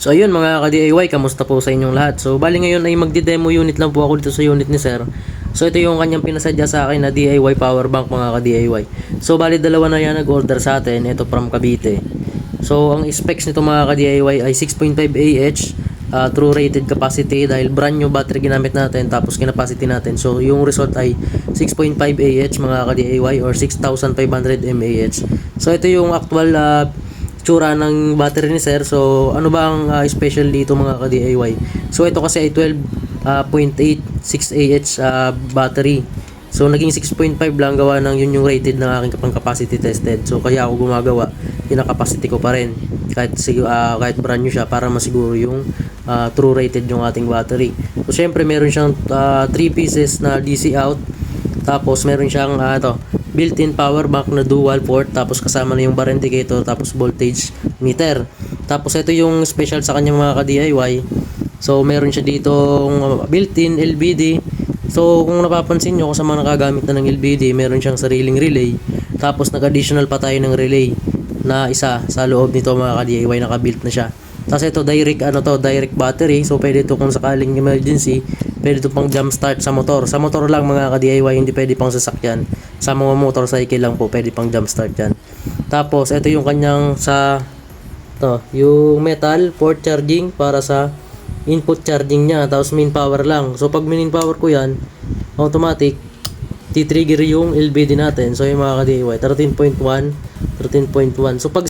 So ayun mga ka-DIY, kamusta po sa inyong lahat? So bali ngayon ay magdi-demo unit lang po ako dito sa unit ni Sir. So ito yung kanyang pinasadya sa akin na DIY power bank mga ka-DIY. So bali dalawa na yan nag-order sa atin, ito from Cavite. So ang specs nito mga ka-DIY ay 6.5 Ah true rated capacity dahil brand new battery ginamit natin tapos capacity natin. So yung result ay 6.5 mga ka-DIY or 6,500 mAh. So ito yung actual tsura ng battery ni Sir. So ano ba ang special dito mga ka-DIY? So ito kasi ay 12.86 battery. So naging 6.5 lang gawa ng yun yung rated ng aking capacity tested. So kaya ako gumagawa, capacity ko pa rin kahit brand new siya para masiguro yung true rated yung ating battery. So syempre meron siyang 3 pieces na DC out. Tapos meron siyang built-in power bank na dual port, tapos kasama na yung bar indicator, tapos voltage meter. Tapos ito yung special sa kanya mga ka-DIY. So meron siya ditong built-in LBD. So kung napapansin nyo, kasama nakagamit na ng LBD, meron siyang sariling relay. Tapos nag-additional pa tayo ng relay na isa sa loob nito mga ka-DIY, naka-built na siya. Tapos ito direct battery. So pwede ito kung sakaling emergency, pwede ito pang jump start sa motor. Sa motor lang mga ka-DIY, hindi pwede pang sasakyan. Sa mga motorcycle lang po pwede pang jump start yan. Tapos ito yung kanyang yung metal port charging para sa input charging niya. Tapos main power lang. So pag main power ko yan, automatic titrigger yung LBD natin. So yung mga ka-DIY 13.1. So pag